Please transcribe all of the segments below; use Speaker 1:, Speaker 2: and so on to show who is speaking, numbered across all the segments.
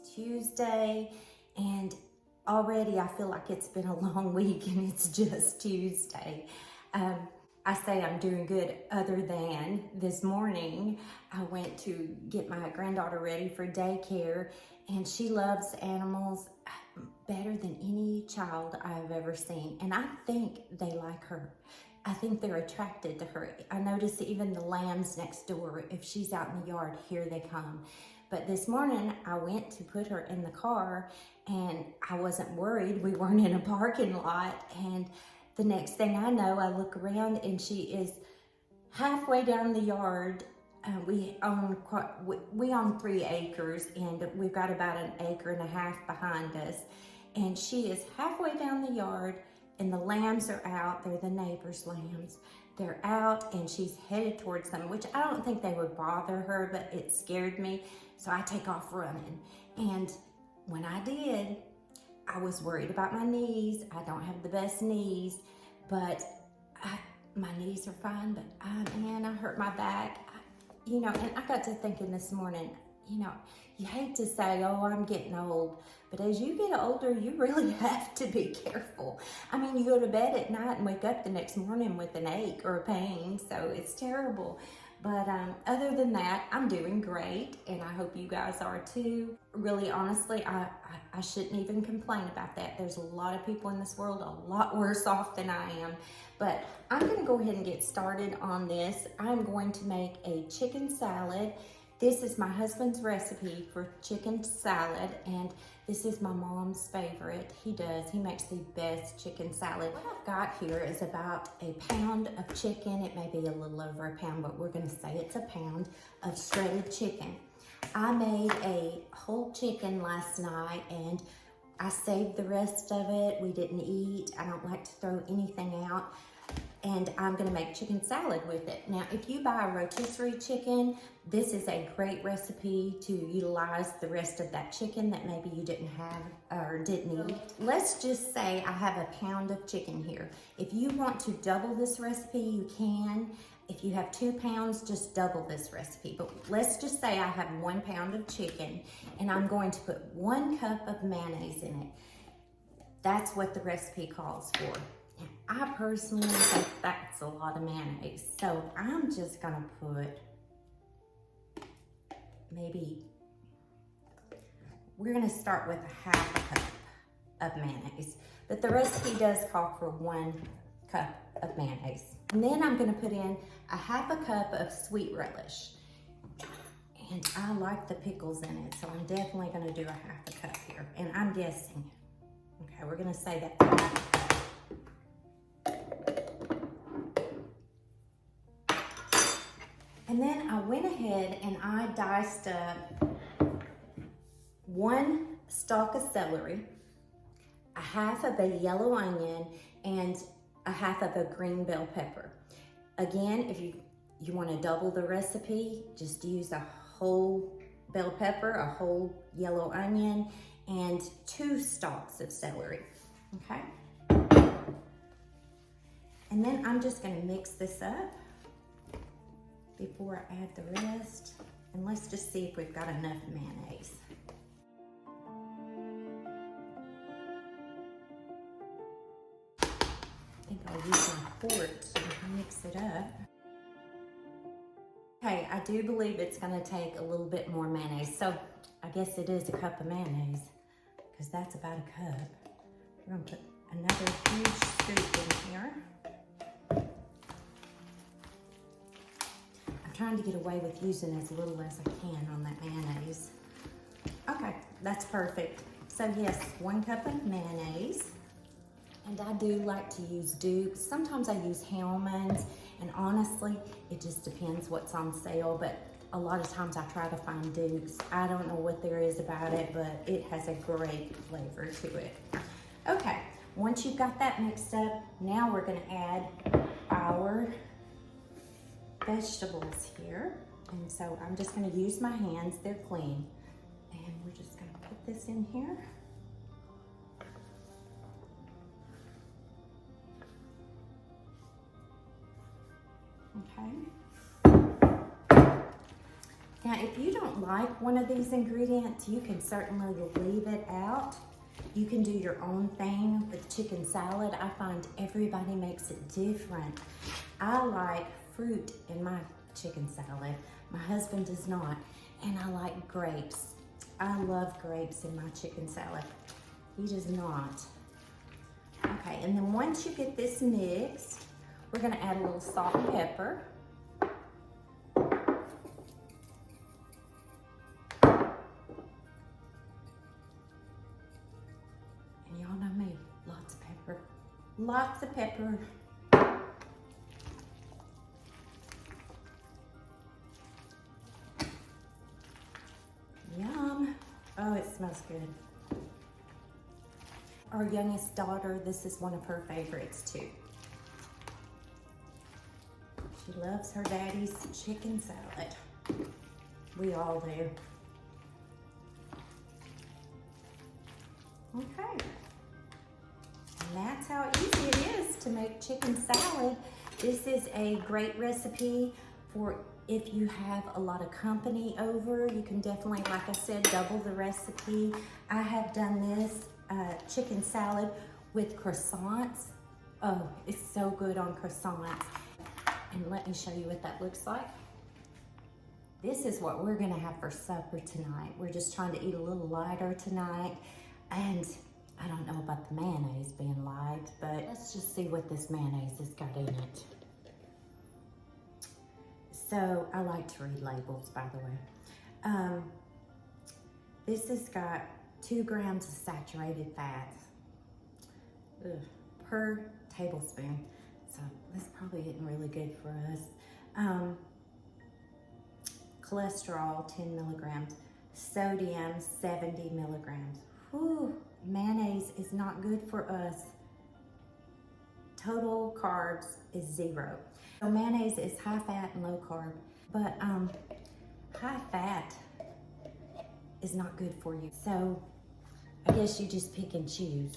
Speaker 1: It's Tuesday, and already I feel like it's been a long week and it's just Tuesday. I say I'm doing good other than this morning I went to get my granddaughter ready for daycare, and she loves animals better than any child I've ever seen, and I think they like her. I think they're attracted to her. I notice even the lambs next door, if she's out in the yard, here they come. But this morning I went to put her in the car and I wasn't worried. We weren't in a parking lot, and the next thing I know, I look around and she is halfway down the yard. We own 3 acres, and we've got about 1.5 acres behind us. And she is halfway down the yard, and the lambs are out. They're the neighbor's lambs. They're out, and she's headed towards them, which I don't think they would bother her, but it scared me. So I take off running. And when I did, I was worried about my knees. I don't have the best knees, but my knees are fine, but man, I hurt my back. And I got to thinking this morning, you hate to say, oh, I'm getting old, but as you get older, you really have to be careful. I mean, you go to bed at night and wake up the next morning with an ache or a pain, so it's terrible. But other than that, I'm doing great, and I hope you guys are too. Really, honestly, I shouldn't even complain about that. There's a lot of people in this world a lot worse off than I am. But I'm gonna go ahead and get started on this. I'm going to make a chicken salad. This is my husband's recipe for chicken salad, and this is my mom's favorite. He makes the best chicken salad. What I've got here is about 1 pound of chicken. It may be a little over 1 pound, but we're gonna say it's 1 pound of shredded chicken. I made a whole chicken last night, and I saved the rest of it. We didn't eat. I don't like to throw anything out. And I'm gonna make chicken salad with it. Now, if you buy a rotisserie chicken, this is a great recipe to utilize the rest of that chicken that maybe you didn't have or didn't eat. Let's just say I have 1 pound of chicken here. If you want to double this recipe, you can. If you have 2 pounds, just double this recipe. But let's just say I have 1 pound of chicken, and I'm going to put 1 cup of mayonnaise in it. That's what the recipe calls for. I personally think that's a lot of mayonnaise. So I'm just gonna put we're gonna start with 1/2 cup of mayonnaise, but the recipe does call for 1 cup of mayonnaise. And then I'm gonna put in 1/2 cup of sweet relish. And I like the pickles in it, so I'm definitely gonna do 1/2 cup here. And I'm guessing. Okay, we're gonna say that 1/2 cup. And then I went ahead and I diced up 1 stalk of celery, 1/2 of a yellow onion, and 1/2 of a green bell pepper. Again, if you want to double the recipe, just use a whole bell pepper, a whole yellow onion, and 2 stalks of celery, okay? And then I'm just gonna mix this up before I add the rest. And let's just see if we've got enough mayonnaise. I think I'll use my fork to mix it up. Okay, I do believe it's gonna take a little bit more mayonnaise. So I guess it is 1 cup of mayonnaise, because that's about 1 cup. We're gonna put another huge scoop in here. Trying to get away with using as little as I can on that mayonnaise. Okay, that's perfect. So yes, 1 cup of mayonnaise. And I do like to use Dukes. Sometimes I use Hellmann's, and honestly, it just depends what's on sale, but a lot of times I try to find Dukes. I don't know what there is about it, but it has a great flavor to it. Okay, once you've got that mixed up, now we're gonna add our vegetables here. And so I'm just gonna use my hands, they're clean. And we're just gonna put this in here. Okay. Now, if you don't like one of these ingredients, you can certainly leave it out. You can do your own thing with chicken salad. I find everybody makes it different. I like fruit in my chicken salad. My husband does not. And I like grapes. I love grapes in my chicken salad. He does not. Okay, and then once you get this mixed, we're gonna add a little salt and pepper. And y'all know me, lots of pepper. Lots of pepper. Yum. Oh, it smells good. Our youngest daughter, this is one of her favorites too. She loves her daddy's chicken salad. We all do. Okay. And that's how easy it is to make chicken salad. This is a great recipe for if you have a lot of company over. You can definitely, like I said, double the recipe. I have done this chicken salad with croissants. Oh, it's so good on croissants. And let me show you what that looks like. This is what we're gonna have for supper tonight. We're just trying to eat a little lighter tonight. And I don't know about the mayonnaise being light, but let's just see what this mayonnaise has got in it. So I like to read labels, by the way. This has got 2 grams of saturated fats per tablespoon. So this probably isn't really good for us. Cholesterol, 10 milligrams. Sodium, 70 milligrams. Whew, mayonnaise is not good for us. Total carbs is 0. So mayonnaise is high fat and low carb, but high fat is not good for you. So I guess you just pick and choose.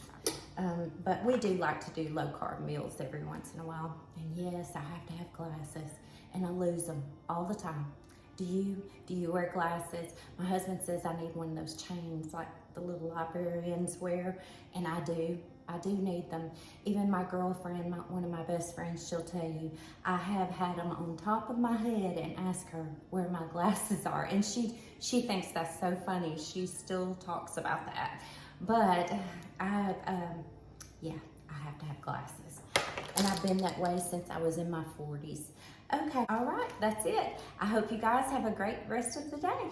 Speaker 1: But we do like to do low carb meals every once in a while. And yes, I have to have glasses and I lose them all the time. Do you wear glasses? My husband says I need one of those chains like the little librarians wear, and I do need them. Even my girlfriend, one of my best friends, she'll tell you, I have had them on top of my head and ask her where my glasses are. And she thinks that's so funny. She still talks about that. But yeah, I have to have glasses. And I've been that way since I was in my 40s. Okay, all right, that's it. I hope you guys have a great rest of the day.